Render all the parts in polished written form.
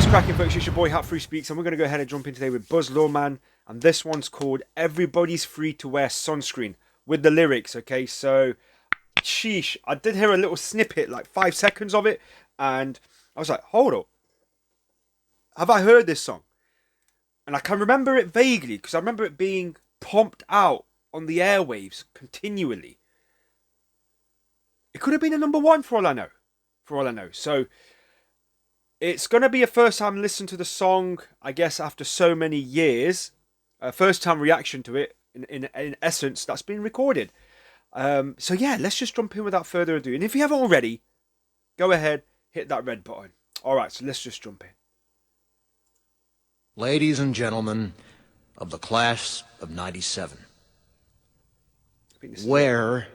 Cracking folks, it's your boy Hat Free Speaks, and we're going to go ahead and jump in today with Baz Luhrmann, and this one's called Everybody's Free to Wear Sunscreen, with the lyrics, okay? So, sheesh, I did hear a little snippet, like 5 seconds of it, and I was like, hold up, have I heard this song? And I can remember it vaguely, because I remember it being pumped out on the airwaves continually. It could have been a number one for all I know. So, it's going to be a first time listen to the song, I guess, after so many years. First time reaction to it, in essence, that's been recorded. So yeah, let's just jump in without further ado. And if you haven't already, go ahead, hit that red button. Alright, so let's just jump in. Ladies and gentlemen of the class of 97, wear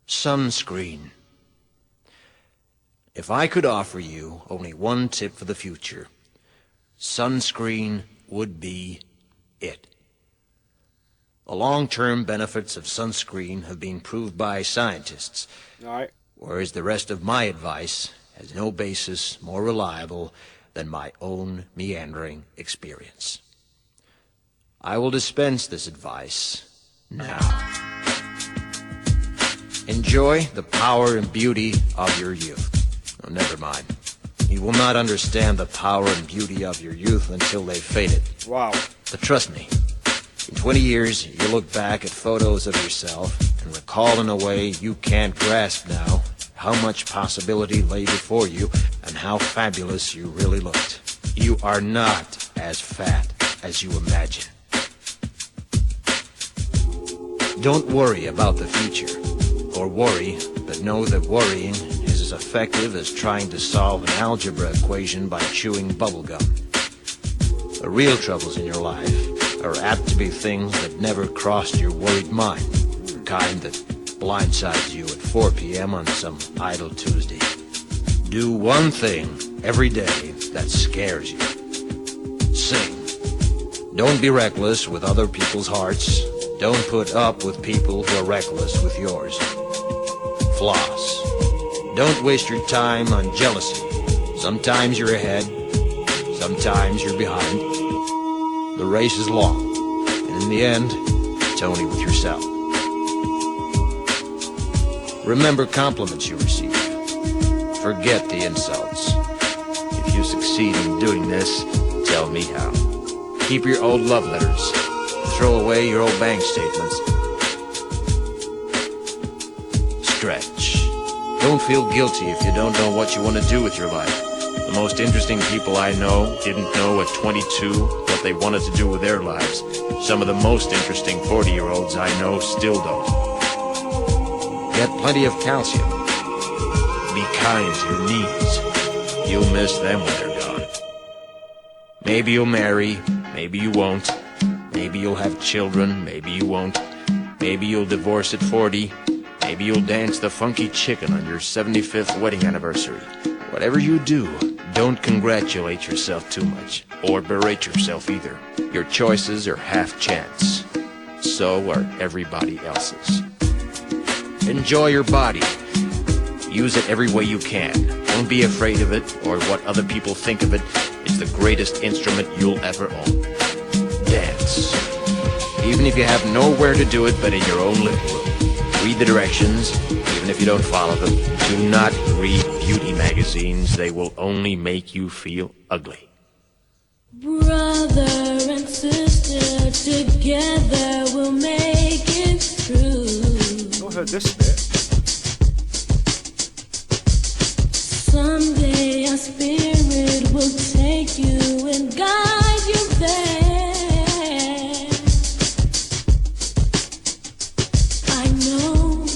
sunscreen. If I could offer you only one tip for the future, sunscreen would be it. The long-term benefits of sunscreen have been proved by scientists, whereas the rest of my advice has no basis more reliable than my own meandering experience. I will dispense this advice now. Enjoy the power and beauty of your youth. Oh, never mind. You will not understand the power and beauty of your youth until they've faded. Wow. But trust me, in 20 years, you'll look back at photos of yourself and recall in a way you can't grasp now how much possibility lay before you and how fabulous you really looked. You are not as fat as you imagine. Don't worry about the future, or worry, but know that worrying is as effective as trying to solve an algebra equation by chewing bubblegum. The real troubles in your life are apt to be things that never crossed your worried mind, the kind that blindsides you at 4 p.m. on some idle Tuesday. Do one thing every day that scares you. Sing. Don't be reckless with other people's hearts. Don't put up with people who are reckless with yours. Floss. Don't waste your time on jealousy. Sometimes you're ahead, sometimes you're behind. The race is long, and in the end, it's only with yourself. Remember compliments you receive. Forget the insults. If you succeed in doing this, tell me how. Keep your old love letters. Throw away your old bank statements. Stretch. Don't feel guilty if you don't know what you want to do with your life. The most interesting people I know didn't know at 22 what they wanted to do with their lives. Some of the most interesting 40-year-olds I know still don't. Get plenty of calcium. Be kind to your knees. You'll miss them when they're gone. Maybe you'll marry, maybe you won't. Maybe you'll have children, maybe you won't. Maybe you'll divorce at 40. Maybe you'll dance the funky chicken on your 75th wedding anniversary. Whatever you do, don't congratulate yourself too much, or berate yourself either. Your choices are half chance. So are everybody else's. Enjoy your body. Use it every way you can. Don't be afraid of it, or what other people think of it. It's the greatest instrument you'll ever own. Dance. Even if you have nowhere to do it but in your own living room. Read the directions, even if you don't follow them. Do not read beauty magazines. They will only make you feel ugly. Brother and sister, together we'll make it through. Not heard this bit. Someday our spirit will take you and guide you there. I know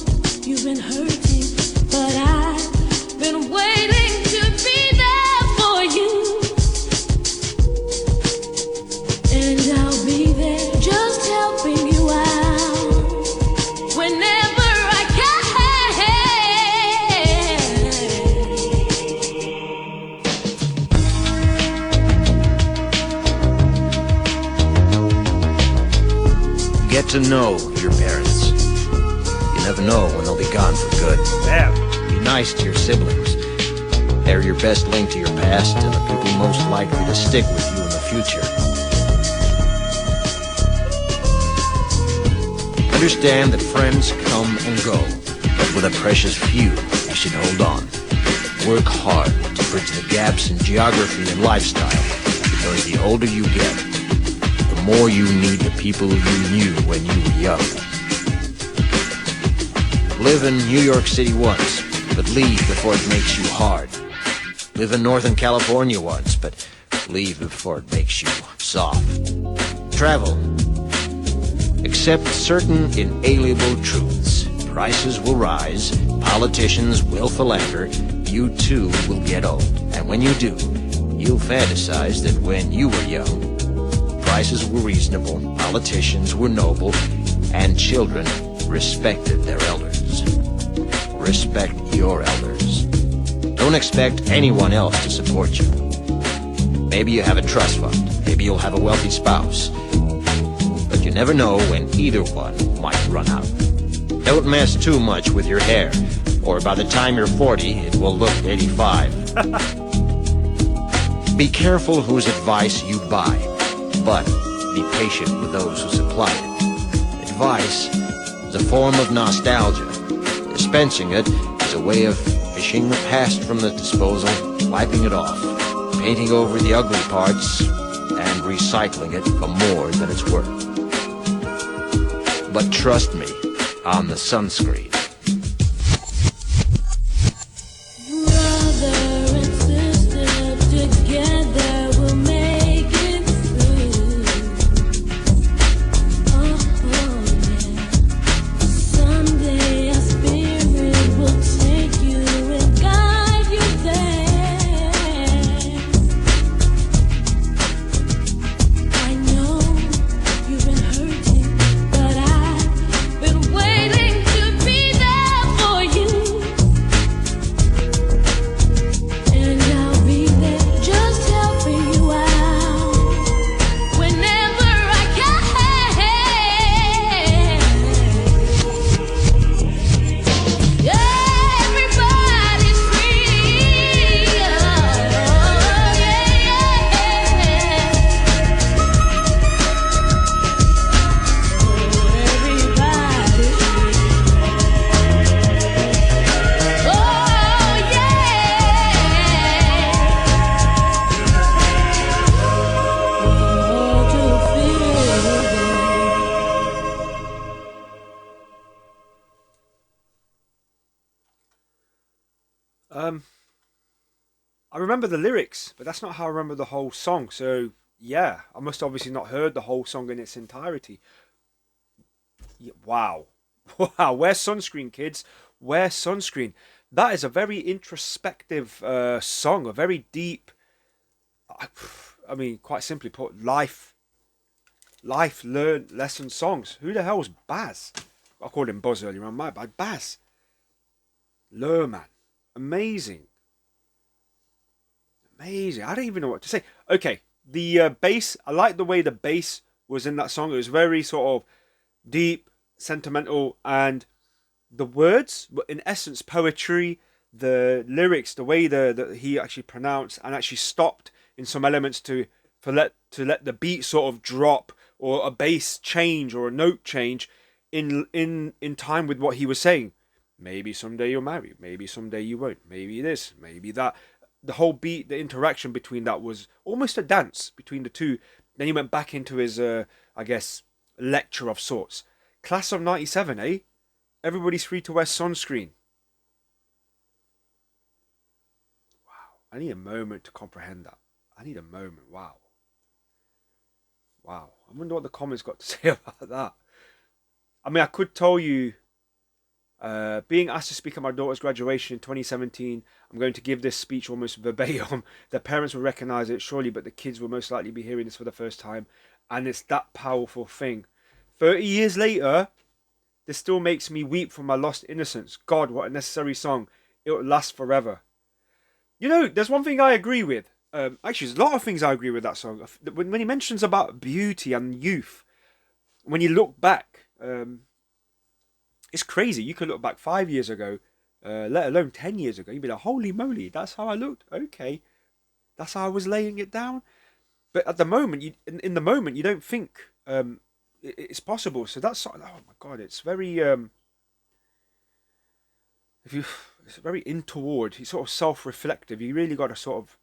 you've been hurting, but I've been waiting to be there for you. And I'll be there just helping you out whenever I can. Get to know your parents. You never know when they'll be gone for good. Damn. Be nice to your siblings. They're your best link to your past and the people most likely to stick with you in the future. Understand that friends come and go, but with a precious few, you should hold on. Work hard to bridge the gaps in geography and lifestyle, because the older you get, the more you need the people you knew when you were young. Live in New York City once, but leave before it makes you hard. Live in Northern California once, but leave before it makes you soft. Travel. Accept certain inalienable truths. Prices will rise, politicians will philander, you too will get old. And when you do, you'll fantasize that when you were young, prices were reasonable, politicians were noble, and children respected their elders. Respect your elders. Don't expect anyone else to support you. Maybe you have a trust fund, maybe you'll have a wealthy spouse, but you never know when either one might run out. Don't mess too much with your hair, or by the time you're 40, it will look 85. Be careful whose advice you buy, but be patient with those who supply it. Advice is a form of nostalgia. Dispensing it is a way of fishing the past from the disposal, wiping it off, painting over the ugly parts, and recycling it for more than it's worth. But trust me on the sunscreen. Brother and sister, together we'll make it through. Oh, yeah. Someday our spirit will take you and guide you there. I know you've been hurting, but I've been waiting to be there for you. And I'll be there just helping you out whenever I can. Everybody's free. Oh, everybody's free. Oh, oh, to feel I remember the lyrics, but that's not how I remember the whole song. So yeah, I must obviously not heard the whole song in its entirety. Yeah, wow, wow. Wear sunscreen, kids. Wear sunscreen. That is a very introspective song, a very deep. I, I mean, quite simply put, life learn lesson songs. Who the hell's Baz? I called him Buzz earlier on. My bad. Baz Luhrmann. Amazing. Amazing. I don't even know what to say. Okay, the bass. I like the way the bass was in that song. It was very sort of deep, sentimental, and the words were in essence poetry. The lyrics, the way that he actually pronounced and actually stopped in some elements to let the beat sort of drop or a bass change or a note change in time with what he was saying. Maybe someday you'll marry. Maybe someday you won't. Maybe this. Maybe that. The whole beat, the interaction between that was almost a dance between the two. Then he went back into his, I guess, lecture of sorts. Class of '97, eh? Everybody's free to wear sunscreen. Wow. I need a moment to comprehend that. I need a moment. Wow. Wow. I wonder what the comments got to say about that. I mean, I could tell you, being asked to speak at my daughter's graduation in 2017, I'm going to give this speech almost verbatim. The parents will recognize it, surely, but the kids will most likely be hearing this for the first time. And it's that powerful thing. 30 years later, this still makes me weep for my lost innocence. God, what a necessary song. It will last forever. You know, there's one thing I agree with. Actually, there's a lot of things I agree with that song. When he mentions about beauty and youth, when you look back, it's crazy. You could look back 5 years ago, let alone 10 years ago. You'd be like, holy moly, that's how I looked. Okay, that's how I was laying it down. But at the moment, in the moment, you don't think it's possible. So that's, oh my God, it's very, if you, it's very in toward, it's sort of self-reflective. You really got to sort of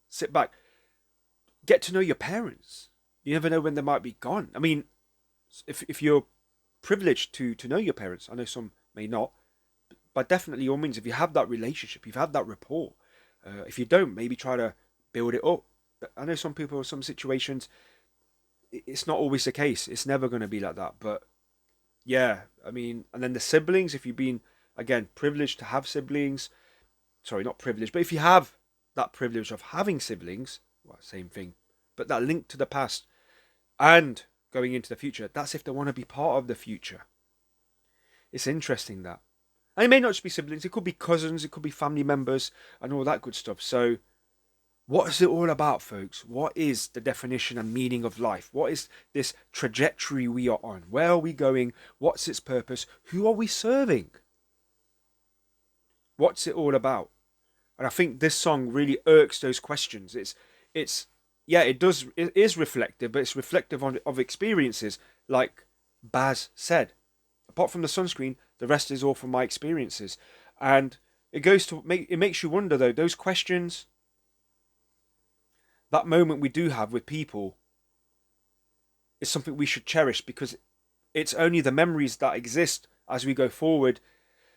sit back, get to know your parents. You never know when they might be gone. I mean, if you're privileged to know your parents, I know some may not, but definitely all means if you have that relationship, you've had that rapport. If you don't, maybe try to build it up. But I know some people, some situations, it's not always the case. It's never going to be like that. But yeah, I mean, and then the siblings, if you've been again privileged to have siblings, sorry, not privileged, but if you have that privilege of having siblings, well, same thing, but that link to the past and going into the future, that's if they want to be part of the future. It's interesting that. And it may not just be siblings, it could be cousins, it could be family members, and all that good stuff. So, what is it all about, folks? What is the definition and meaning of life? What is this trajectory we are on? Where are we going? What's its purpose? Who are we serving? What's it all about? And I think this song really irks those questions. It's yeah, it is reflective, but it's reflective of experiences, like Baz said. Apart from the sunscreen, the rest is all from my experiences. And it makes you wonder though, those questions, that moment we do have with people is something we should cherish, because it's only the memories that exist as we go forward.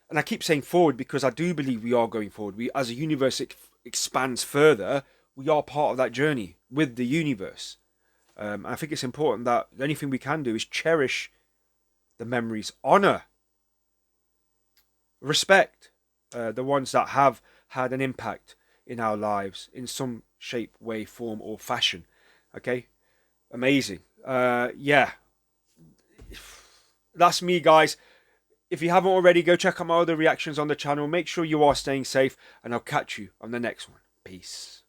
And I keep saying forward because I do believe we are going forward. We, as a universe expands further, we are part of that journey with the universe. I think it's important that the only thing we can do is cherish the memories, honor, respect the ones that have had an impact in our lives in some shape, way, form, or fashion. Okay, amazing. Yeah, that's me, guys. If you haven't already, go check out my other reactions on the channel. Make sure you are staying safe, and I'll catch you on the next one. Peace.